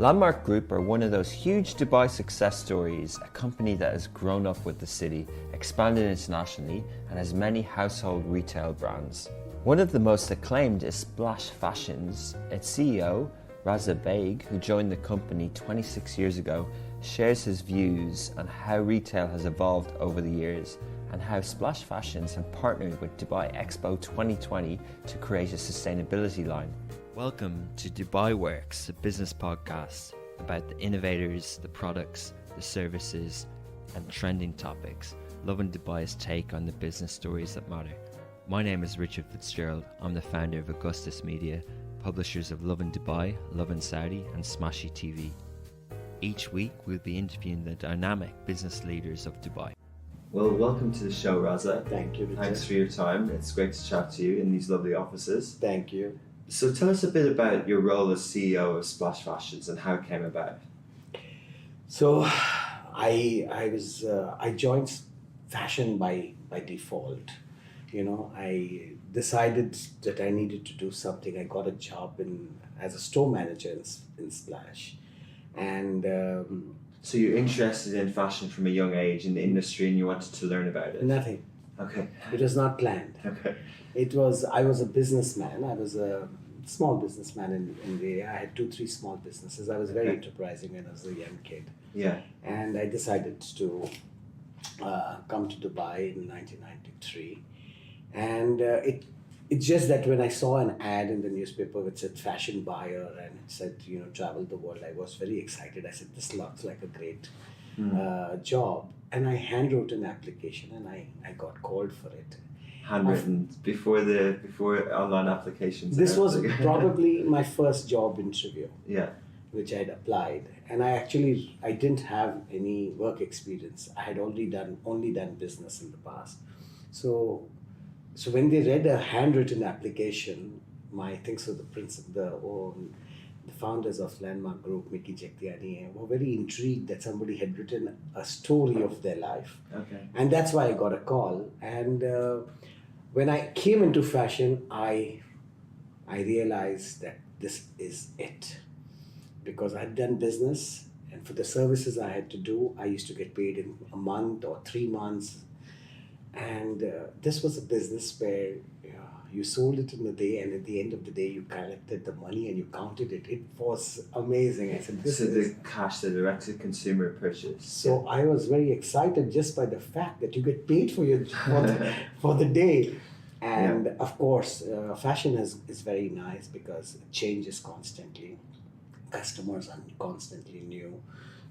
Landmark Group are one of those huge Dubai success stories, a company that has grown up with the city, expanded internationally, and has many household retail brands. One of the most acclaimed is Splash Fashions. Its CEO, Raza, who joined the company 26 years ago, shares his views on how retail has evolved over the years and how Splash Fashions have partnered with Dubai Expo 2020 to create a sustainability line. Welcome to Dubai Works, a business podcast about the innovators, the products, the services, and trending topics. Loving Dubai's take on the business stories that matter. My name is Richard Fitzgerald. I'm the founder of Augustus Media, publishers of Lovin Dubai, Lovin Saudi, and Smashy TV. Each week, we'll be interviewing the dynamic business leaders of Dubai. Well, welcome to the show, Raza. Thank you, Richard. Thanks for your time. It's great to chat to you in these lovely offices. Thank you. So tell us a bit about your role as CEO of Splash Fashions and how it came about. So I joined fashion by default. You know, I decided that I needed to do something. I got a job as a store manager in Splash. And so you're interested in fashion from a young age in the industry and you wanted to learn about it? Nothing. Okay. It was not planned. Okay. I was a businessman. I was a small businessman in the area. I had 2-3 small businesses. I was very enterprising when I was a young kid. Yeah. And I decided to come to Dubai in 1993. And it's just that when I saw an ad in the newspaper which said fashion buyer and it said, travel the world, I was very excited. I said, this looks like a great job. And I hand wrote an application and I got called for it. Handwritten before online applications. This was probably my first job interview. Yeah. Which I'd applied, and I didn't have any work experience. I had only done business in the past. So when they read a handwritten application, the founders of Landmark Group, Mickey Jektiani, were very intrigued that somebody had written a story of their life. Okay. And that's why I got a call. And when I came into fashion, I realized that this is it. Because I'd done business, and for the services I had to do, I used to get paid in a month or 3 months. And this was a business where you sold it in a day, and at the end of the day, you collected the money and you counted it. It was amazing. I said, the cash, the direct-to-consumer purchase. So I was very excited just by the fact that you get paid for for the day. And of course, fashion is very nice because it changes constantly. Customers are constantly new.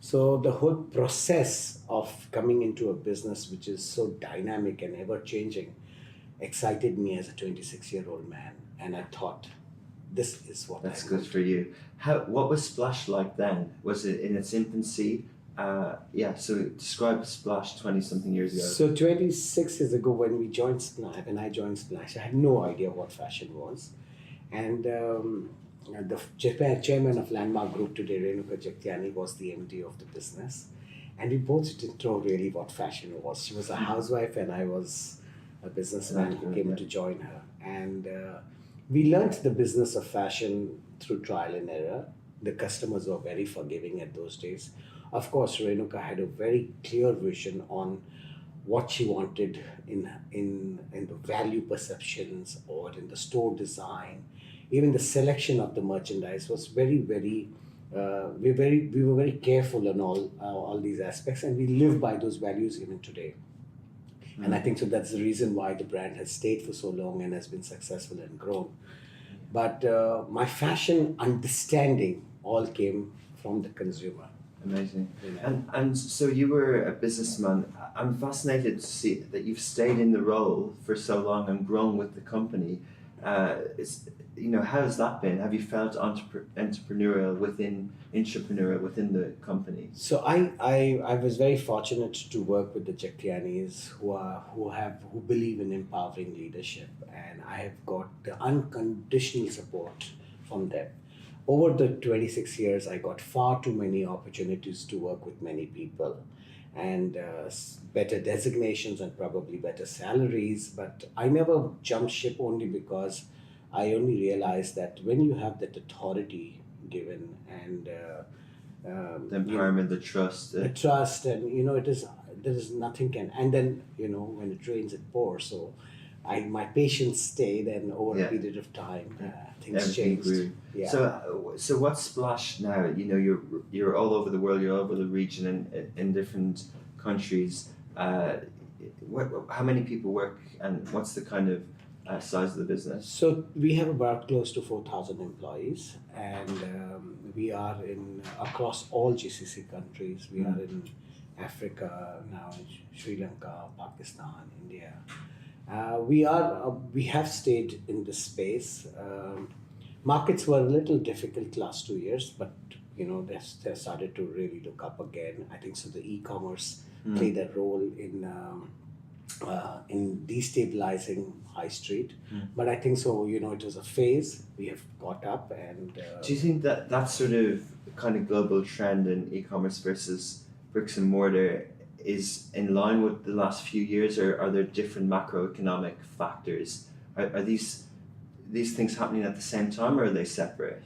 So the whole process of coming into a business which is so dynamic and ever-changing excited me as a 26-year-old man. And I thought, this is what That's good for you. What was Splash like then? Was it in its infancy? So describe Splash 20-something years ago. So 26 years ago when I joined Splash, I had no idea what fashion was. And the chairman of Landmark Group today, Renuka Jektiani, was the MD of the business. And we both didn't know really what fashion was. She was a housewife and I was a businessman who came to join her. And we learned the business of fashion through trial and error. The customers were very forgiving at those days. Of course, Renuka had a very clear vision on what she wanted in the value perceptions or in the store design. Even the selection of the merchandise was very, very, we were very careful on all these aspects, and we live by those values even today. Mm-hmm. And I think so that's the reason why the brand has stayed for so long and has been successful and grown. But my fashion understanding all came from the consumer. Amazing. And so you were a businessman. I'm fascinated to see that you've stayed in the role for so long and grown with the company. How has that been? Have you felt entrepreneurial within the company? So I was very fortunate to work with the Jektianis who believe in empowering leadership, and I have got the unconditional support from them. Over the 26 years, I got far too many opportunities to work with many people and better designations and probably better salaries. But I never jumped ship only because I only realized that when you have that authority, given, and The empowerment, the trust. the trust, and there is nothing can. And then when it rains, it pours. So, my patience stayed, and over a period of time, things Everything changed. grew. Yeah. So what's Splash now? You're all over the world. You're all over the region and in different countries. How many people work, and what's the kind of size of the business? So we have about close to 4,000 employees, and we are across all GCC countries. We are in Africa now, Sri Lanka, Pakistan, India. We have stayed in this space. Markets were a little difficult last 2 years, but they started to really look up again. I think so. The e-commerce played a role in destabilizing high street, but I think so. It was a phase. We have caught up, and Do you think that sort of kind of global trend in e-commerce versus bricks and mortar is in line with the last few years, or are there different macroeconomic factors? Are these things happening at the same time, or are they separate?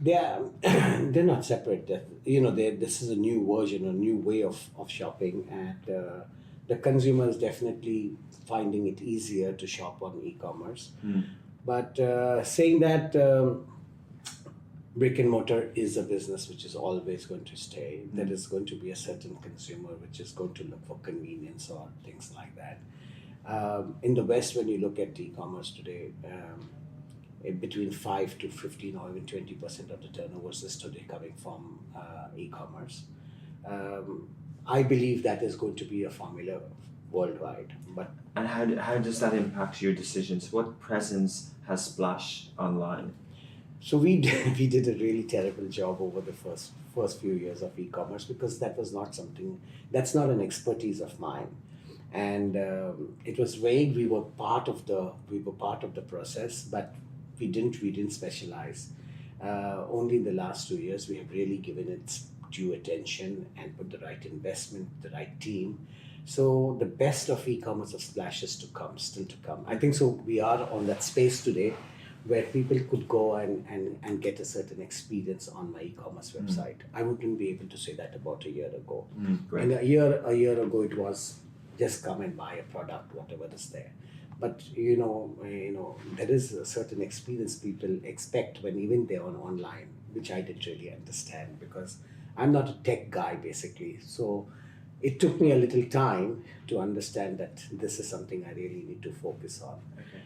they're not separate. This is a new version, a new way of shopping, and the consumer is definitely finding it easier to shop on e-commerce. But saying that, brick and mortar is a business which is always going to stay. There is going to be a certain consumer which is going to look for convenience or things like that. In the West, when you look at e-commerce today, between 5 to 15 or even 20% of the turnover is today coming from e-commerce. I believe that is going to be a formula worldwide. And how does that impact your decisions? What presence has Splash online? So we did a really terrible job over the first few years of e-commerce, because that's not an expertise of mine, and it was vague. We were part of the process, but we didn't specialize. Only in the last 2 years we have really given it due attention and put the right investment, the right team. So the best of e-commerce of Splash is still to come. I think so. We are on that space today, where people could go and get a certain experience on my e-commerce website. I wouldn't be able to say that about a year ago. And a year ago it was just come and buy a product, whatever is there. But there is a certain experience people expect when even they're online, which I didn't really understand, because I'm not a tech guy basically. So it took me a little time to understand that this is something I really need to focus on.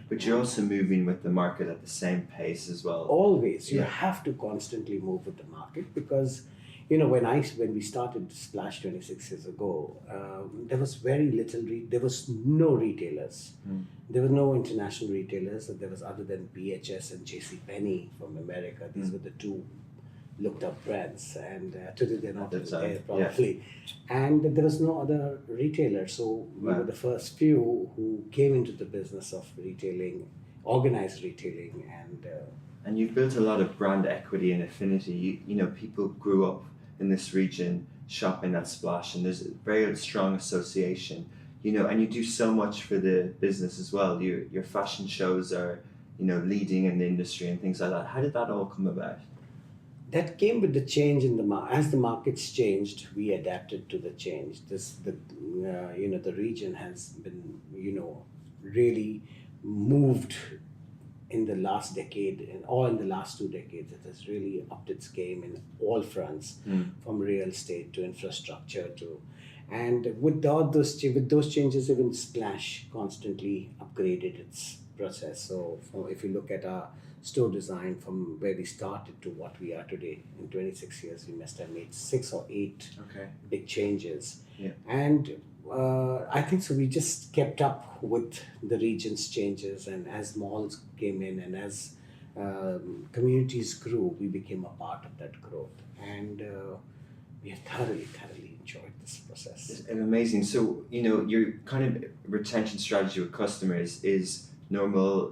But you're also moving with the market at the same pace as well. Always, you have to constantly move with the market, because when we started Splash 26 years ago, there was very little. There was no retailers. There were no international retailers. There was, other than BHS and JCPenney from America. These were the two looked up brands, and today they're not there probably. And there was no other retailer, so we were the first few who came into the business of retailing, organized retailing, and you've built a lot of brand equity and affinity. People grew up in this region shopping at Splash, and there's a very strong association. And you do so much for the business as well. Your fashion shows are leading in the industry and things like that. How did that all come about? That came with the change in as the markets changed, we adapted to the change. The region has been really moved in the last decade, or in the last 2 decades. It has really upped its game in all fronts, from real estate to infrastructure and with those changes, even Splash constantly upgraded its process. So if you look at our store design from where we started to what we are today, in 26 years we must have made 6 or 8 big changes. And I think so we just kept up with the region's changes, and as malls came in and as communities grew, we became a part of that growth, and we have thoroughly enjoyed this process. It's amazing. So your kind of retention strategy with customers is normal,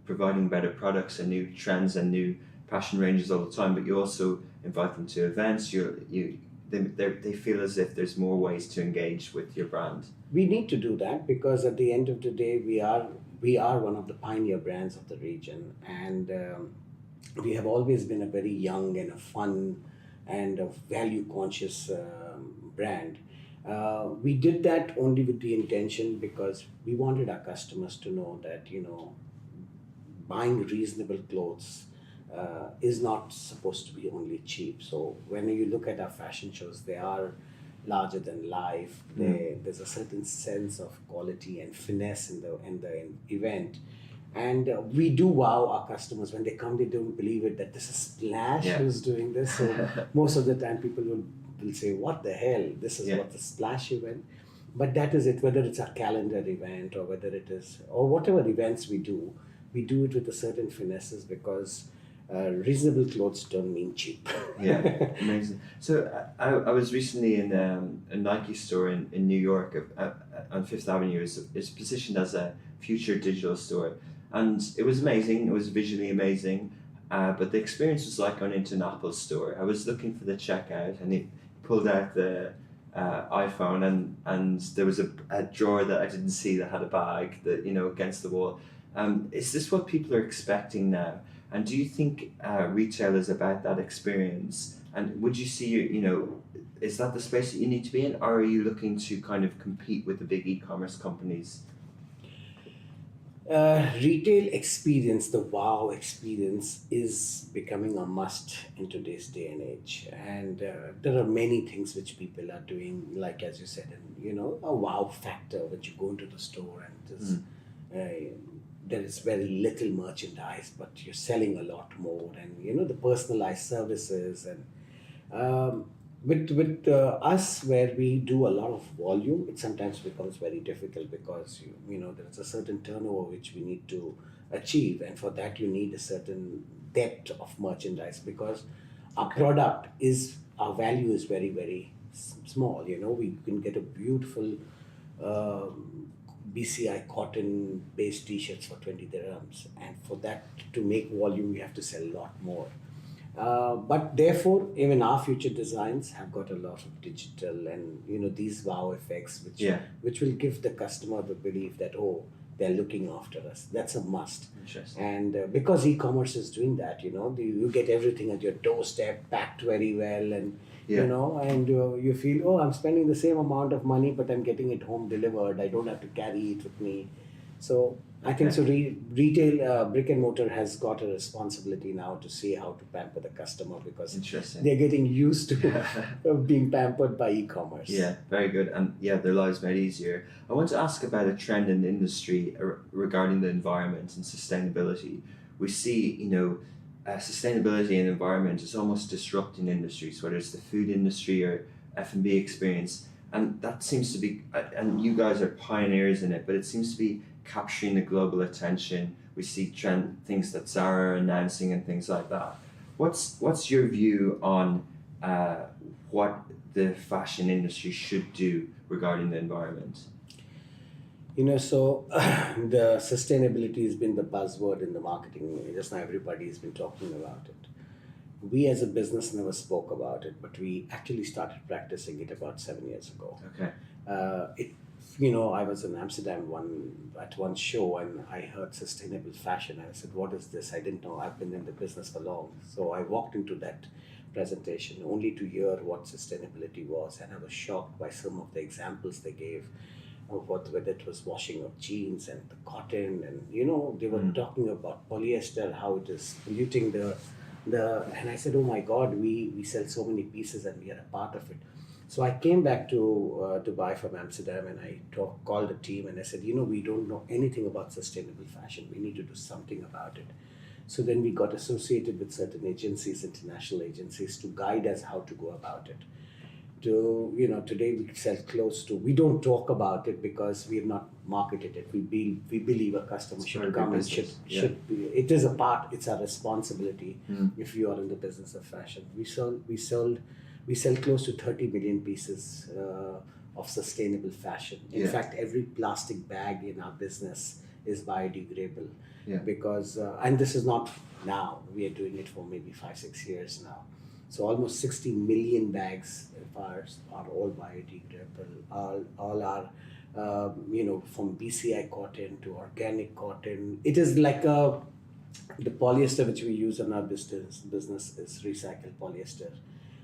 providing better products and new trends and new fashion ranges all the time, but you also invite them to events. They feel as if there's more ways to engage with your brand. We need to do that, because at the end of the day, we are one of the pioneer brands of the region, and we have always been a very young and a fun and a value conscious brand. We did that only with the intention because we wanted our customers to know that, buying reasonable clothes is not supposed to be only cheap. So when you look at our fashion shows, they are larger than life. There's a certain sense of quality and finesse in the event. And we do wow our customers when they come. They don't believe it that this is Splash who's doing this. So most of the time, people will say, "What the hell? This is what the Splash event." But that is it. Whether it's a calendar event or whether it is or whatever events we do it with a certain finesses because reasonable clothes don't mean cheap. Yeah, amazing. So I was recently in a Nike store in New York on Fifth Avenue. It's positioned as a future digital store. And it was amazing. It was visually amazing. But the experience was like going into an Apple store. I was looking for the checkout and he pulled out the iPhone and there was a drawer that I didn't see that had a bag that, against the wall. Is this what people are expecting now? And do you think retail is about that experience? And would you see, is that the space that you need to be in? Or are you looking to kind of compete with the big e-commerce companies? Retail experience, the wow experience, is becoming a must in today's day and age. And there are many things which people are doing, like as you said, and a wow factor when you go into the store and there is very little merchandise, but you're selling a lot more, and the personalized services and with us where we do a lot of volume, it sometimes becomes very difficult because there's a certain turnover which we need to achieve, and for that you need a certain depth of merchandise because our value is very very small. We can get a beautiful BCI cotton based t-shirts for 20 dirhams, and for that to make volume we have to sell a lot more. But therefore, even our future designs have got a lot of digital and these wow effects, which will give the customer the belief that they're looking after us. That's a must. Interesting. And because e-commerce is doing that, you get everything at your doorstep, packed very well, and you feel I'm spending the same amount of money, but I'm getting it home delivered. I don't have to carry it with me. So I think so. Retail, brick and mortar has got a responsibility now to see how to pamper the customer because they're getting used to being pampered by e-commerce. Yeah, very good, and their lives made easier. I want to ask about a trend in the industry regarding the environment and sustainability. We see, sustainability and environment is almost disrupting industries, whether it's the food industry or F&B experience, and that seems to be, and you guys are pioneers in it, but it seems to be capturing the global attention. We see things that Zara are announcing and things like that. What's your view on what the fashion industry should do regarding the environment? So the sustainability has been the buzzword in the marketing. Just now everybody has been talking about it. We as a business never spoke about it, but we actually started practicing it about 7 years ago. Okay. I was in Amsterdam at one show and I heard sustainable fashion. I said, "What is this?" I didn't know. I've been in the business for long. So I walked into that presentation only to hear what sustainability was, and I was shocked by some of the examples they gave of whether it was washing of jeans and the cotton, and they were talking about polyester, how it is polluting the and I said, "Oh my God, we sell so many pieces and we are a part of it." So I came back to Dubai from Amsterdam and I called the team and I said, we don't know anything about sustainable fashion. We need to do something about it. So then we got associated with certain agencies, international agencies, to guide us how to go about it. Today we sell close to, we don't talk about it because we have not marketed it. We believe a customer should come and should be, it is a part, it's our responsibility if you are in the business of fashion. We sell close to 30 million pieces of sustainable fashion. In fact, every plastic bag in our business is biodegradable because, and this is not now, we are doing it for maybe 5-6 years now. So almost 60 million bags of ours are all biodegradable. All are, from BCI cotton to organic cotton. It is like The polyester which we use in our business is recycled polyester.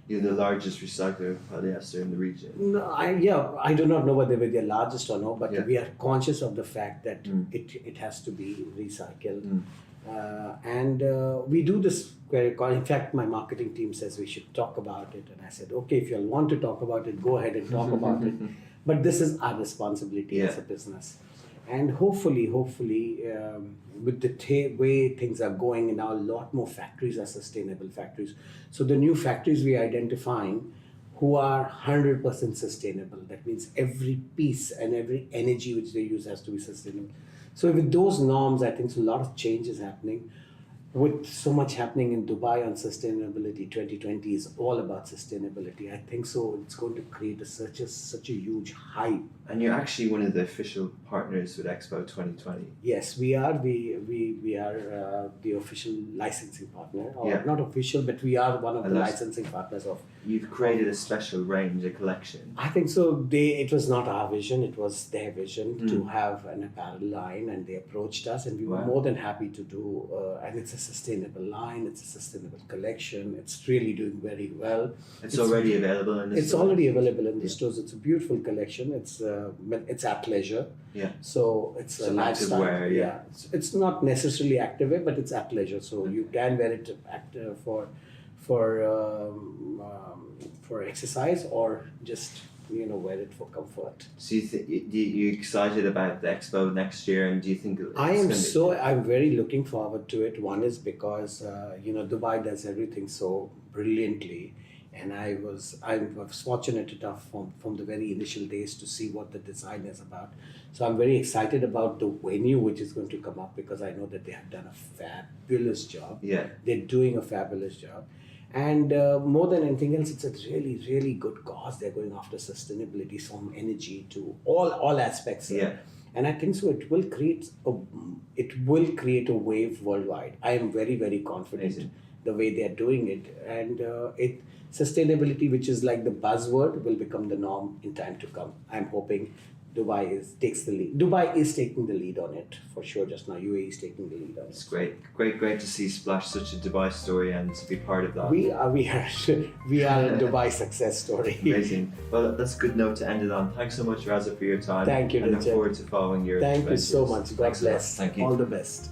You're the largest recycler of polyester in the region. No, I do not know whether we're the largest or no, but Yeah. we are conscious of the fact that it has to be recycled. And we do this very, in fact, my marketing team says we should talk about it. And I said, okay, if you all want to talk about it, go ahead and talk about it. But this is our responsibility as a business. And hopefully, with the way things are going now, a lot more factories are sustainable factories. So the new factories we are identifying who are 100% sustainable. That means every piece and every energy which they use has to be sustainable. So with those norms, I think a lot of change is happening. With so much happening in Dubai on sustainability, 2020 is all about sustainability. I think so. It's going to create such a huge hype. And you're actually one of the official partners with Expo 2020. Yes, we are the official licensing partner, or not official, but we are one of the licensing partners of. You've created a special range, a collection. I think so. It was not our vision; it was their vision to have an apparel line, and they approached us, and we were more than happy to do. And it's a sustainable line; it's a sustainable collection. It's really doing very well. It's already available in the It's already available in the stores. It's a beautiful collection. It's athleisure. Yeah. So it's a lifestyle. Activewear, yeah. It's not necessarily activewear, but it's athleisure. So you can wear it for exercise, or just wear it for comfort. So you excited about the expo next year, and do you think I'm very looking forward to it. One is because Dubai does everything so brilliantly, and I was fortunate enough from the very initial days to see what the design is about. So I'm very excited about the venue which is going to come up, because I know that they have done a fabulous job. Yeah, they're doing a fabulous job. And more than anything else, it's a really, really good cause. They're going after sustainability, from energy to all aspects. Yeah. And I think so. It will create a wave worldwide. I am very, very confident the way they are doing it, and sustainability, which is like the buzzword, will become the norm in time to come. I'm hoping Dubai takes the lead. Dubai is taking the lead on it for sure. Just now, UAE is taking the lead on it. It's great to see Splash such a Dubai story and to be part of that. We are a Dubai success story. Amazing. Well, that's a good note to end it on. Thanks so much, Raza, for your time. Thank you. I look forward to following your. Thank you so much. God bless. Thank you. All the best.